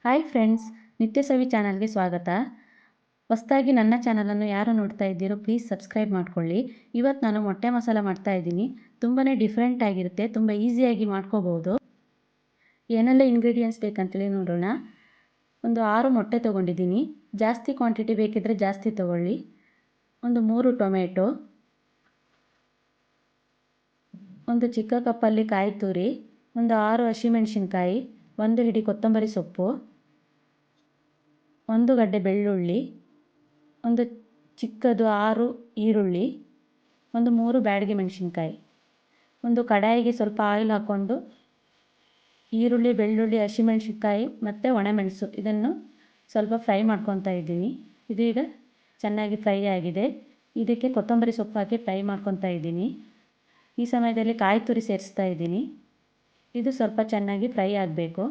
Hi friends, ನಿತ್ಯ ಸವಿ ಚಾನಲ್ಗೆ ಸ್ವಾಗತ. ಹೊಸದಾಗಿ ನನ್ನ ಚಾನಲನ್ನು ಯಾರು ನೋಡ್ತಾ ಇದ್ದೀರೋ ಪ್ಲೀಸ್ ಸಬ್ಸ್ಕ್ರೈಬ್ ಮಾಡ್ಕೊಳ್ಳಿ. ಇವತ್ತು ನಾನು ಮೊಟ್ಟೆ ಮಸಾಲ ಮಾಡ್ತಾ ಇದ್ದೀನಿ. ತುಂಬಾ ಡಿಫ್ರೆಂಟ್ ಆಗಿರುತ್ತೆ, ತುಂಬ ಈಸಿಯಾಗಿ ಮಾಡ್ಕೋಬೋದು. ಏನೆಲ್ಲ ಇಂಗ್ರೀಡಿಯೆಂಟ್ಸ್ ಬೇಕಂತೇಳಿ ನೋಡೋಣ. ಒಂದು 6 ಮೊಟ್ಟೆ ತೊಗೊಂಡಿದ್ದೀನಿ. ಜಾಸ್ತಿ ಕ್ವಾಂಟಿಟಿ ಬೇಕಿದ್ದರೆ ಜಾಸ್ತಿ ತೊಗೊಳ್ಳಿ. ಒಂದು 3 ಟೊಮೆಟೊ, ಒಂದು ಚಿಕ್ಕ ಕಪ್ಪಲ್ಲಿ ಕಾಯಿ ತುರಿ, ಒಂದು 6 ಹಸಿಮೆಣಸಿನ್ಕಾಯಿ, 1 ಹಿಡಿ ಕೊತ್ತಂಬರಿ ಸೊಪ್ಪು, 1 ಗಡ್ಡೆ ಬೆಳ್ಳುಳ್ಳಿ, ಒಂದು ಚಿಕ್ಕದು 6 ಈರುಳ್ಳಿ, ಒಂದು 3 ಬ್ಯಾಡಗಿ ಮೆಣಸಿನ್ಕಾಯಿ. ಒಂದು ಕಡಾಯಿಗೆ ಸ್ವಲ್ಪ ಆಯಿಲ್ ಹಾಕ್ಕೊಂಡು ಈರುಳ್ಳಿ, ಬೆಳ್ಳುಳ್ಳಿ, ಹಸಿಮೆಣಸಿನ್ಕಾಯಿ ಮತ್ತು ಒಣಮೆಣಸು ಇದನ್ನು ಸ್ವಲ್ಪ ಫ್ರೈ ಮಾಡ್ಕೊತಾ ಇದ್ದೀನಿ. ಇದು ಈಗ ಚೆನ್ನಾಗಿ ಫ್ರೈ ಆಗಿದೆ. ಇದಕ್ಕೆ ಕೊತ್ತಂಬರಿ ಸೊಪ್ಪು ಹಾಕಿ ಫ್ರೈ ಮಾಡ್ಕೊತಾ ಇದ್ದೀನಿ. ಈ ಸಮಯದಲ್ಲಿ ಕಾಯಿ ತುರಿ ಸೇರಿಸ್ತಾ ಇದ್ದೀನಿ. ಇದು ಸ್ವಲ್ಪ ಚೆನ್ನಾಗಿ ಫ್ರೈ ಆಗಬೇಕು.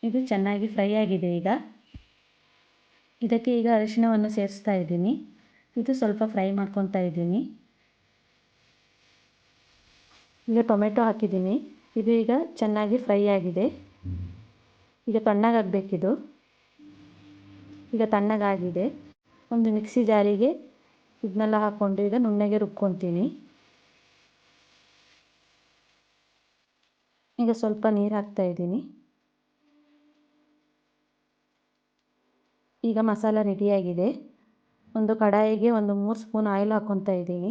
ಇದು ಚೆನ್ನಾಗಿ ಫ್ರೈ ಆಗಿದೆ. ಇದಕ್ಕೆ ಈಗ ಅರಿಶಿಣವನ್ನು ಸೇರಿಸ್ತಾ ಇದ್ದೀನಿ. ಇದು ಸ್ವಲ್ಪ ಫ್ರೈ ಮಾಡ್ಕೊತಾ ಇದ್ದೀನಿ. ಈಗ ಟೊಮೆಟೊ ಹಾಕಿದ್ದೀನಿ. ಇದು ಈಗ ಚೆನ್ನಾಗಿ ಫ್ರೈ ಆಗಿದೆ. ಈಗ ತಣ್ಣಗಾಗಬೇಕಿದು. ಈಗ ತಣ್ಣಗಾಗಿದೆ. ಒಂದು ಮಿಕ್ಸಿ ಜಾರಿಗೆ ಇದನ್ನೆಲ್ಲ ಹಾಕ್ಕೊಂಡು ಈಗ ನುಣ್ಣಗೆ ರುಬ್ಕೊತೀನಿ. ಈಗ ಸ್ವಲ್ಪ ನೀರು ಹಾಕ್ತಾ ಇದ್ದೀನಿ. ಈಗ ಮಸಾಲ ರೆಡಿಯಾಗಿದೆ. ಒಂದು ಕಡಾಯಿಗೆ ಒಂದು 3 ಸ್ಪೂನ್ ಆಯಿಲ್ ಹಾಕ್ಕೊತಾ ಇದ್ದೀನಿ.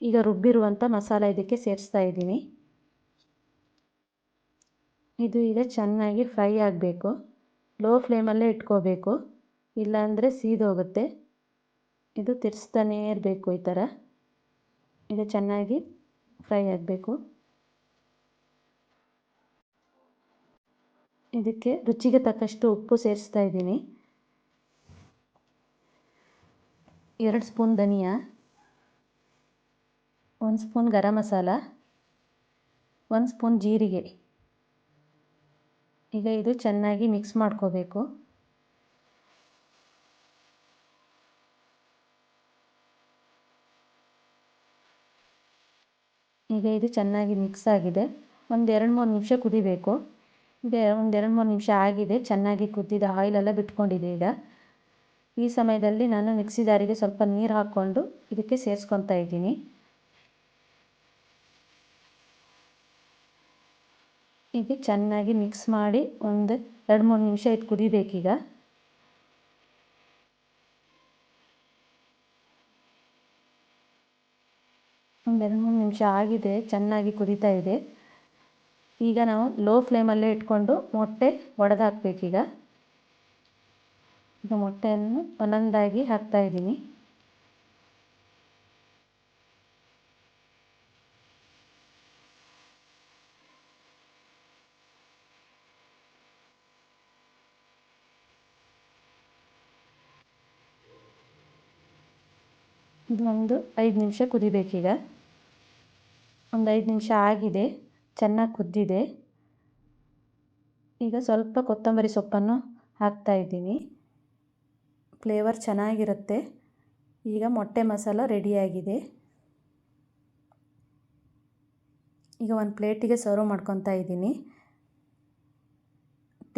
ಈಗ ರುಬ್ಬಿರುವಂಥ ಮಸಾಲ ಇದಕ್ಕೆ ಸೇರಿಸ್ತಾ ಇದ್ದೀನಿ. ಇದು ಈಗ ಚೆನ್ನಾಗಿ ಫ್ರೈ ಆಗಬೇಕು. ಲೋ ಫ್ಲೇಮಲ್ಲೇ ಇಟ್ಕೋಬೇಕು, ಇಲ್ಲಾಂದರೆ ಸೀದೋಗುತ್ತೆ. ಇದು ತಿರ್ಸ್ತಾನೇ ಇರಬೇಕು ಈ ಥರ. ಈಗ ಚೆನ್ನಾಗಿ ಫ್ರೈ ಆಗಬೇಕು. ಇದಕ್ಕೆ ರುಚಿಗೆ ತಕ್ಕಷ್ಟು ಉಪ್ಪು ಸೇರಿಸ್ತಾ ಇದ್ದೀನಿ. 2 ಸ್ಪೂನ್ ಧನಿಯಾ, 1 ಸ್ಪೂನ್ ಗರಂ ಮಸಾಲ, 1 ಸ್ಪೂನ್ ಜೀರಿಗೆ. ಈಗ ಇದು ಚೆನ್ನಾಗಿ ಮಿಕ್ಸ್ ಮಾಡ್ಕೋಬೇಕು. ಈಗ ಇದು ಚೆನ್ನಾಗಿ ಮಿಕ್ಸ್ ಆಗಿದೆ. ಒಂದು 2-3 ನಿಮಿಷ ಕುದಿಬೇಕು. ಈಗ ಒಂದು 2-3 ನಿಮಿಷ ಆಗಿದೆ. ಚೆನ್ನಾಗಿ ಕುದ್ದಿದ ಆಯಿಲೆಲ್ಲ ಬಿಟ್ಕೊಂಡಿದೆ. ಈಗ ಈ ಸಮಯದಲ್ಲಿ ನಾನು ಮಿಕ್ಸಿ ಜಾರಿಗೆ ಸ್ವಲ್ಪ ನೀರು ಹಾಕ್ಕೊಂಡು ಇದಕ್ಕೆ ಸೇರಿಸ್ಕೊತಾ ಇದ್ದೀನಿ. ಈಗ ಚೆನ್ನಾಗಿ ಮಿಕ್ಸ್ ಮಾಡಿ ಒಂದು 2-3 ನಿಮಿಷ ಇದು ಕುದಿಬೇಕೀಗ. ಒಂದು 2-3 ನಿಮಿಷ ಆಗಿದೆ. ಚೆನ್ನಾಗಿ ಕುದೀತಾ ಇದೆ. ಈಗ ನಾವು ಲೋ ಫ್ಲೇಮಲ್ಲೇ ಇಟ್ಕೊಂಡು ಮೊಟ್ಟೆ ಒಡೆದು ಹಾಕಬೇಕೀಗ. ಈಗ ಮೊಟ್ಟೆಯನ್ನು ಒಂದೊಂದಾಗಿ ಹಾಕ್ತಾ ಇದ್ದೀನಿ. ಇದು ಒಂದು 5 ನಿಮಿಷ ಕುದಿಬೇಕೀಗ. ಒಂದು 5 ನಿಮಿಷ ಆಗಿದೆ. ಚೆನ್ನಾಗಿ ಕುದ್ದಿದೆ. ಈಗ ಸ್ವಲ್ಪ ಕೊತ್ತಂಬರಿ ಸೊಪ್ಪನ್ನು ಹಾಕ್ತಾ ಇದ್ದೀನಿ. ಫ್ಲೇವರ್ ಚೆನ್ನಾಗಿರುತ್ತೆ. ಈಗ ಮೊಟ್ಟೆ ಮಸಾಲ ರೆಡಿಯಾಗಿದೆ. ಈಗ ಒಂದು ಪ್ಲೇಟಿಗೆ ಸರ್ವ್ ಮಾಡ್ಕೊತಾ ಇದ್ದೀನಿ.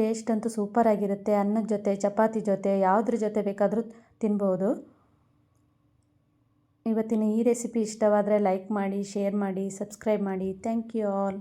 ಟೇಸ್ಟ್ ಅಂತೂ ಸೂಪರಾಗಿರುತ್ತೆ. ಅನ್ನದ ಜೊತೆ, ಚಪಾತಿ ಜೊತೆ, ಯಾವುದ್ರ ಜೊತೆ ಬೇಕಾದರೂ ತಿನ್ಬೋದು. ಇವತ್ತಿನ ಈ ರೆಸಿಪಿ ಇಷ್ಟವಾದರೆ ಲೈಕ್ ಮಾಡಿ, ಶೇರ್ ಮಾಡಿ, ಸಬ್ಸ್ಕ್ರೈಬ್ ಮಾಡಿ. Thank you all.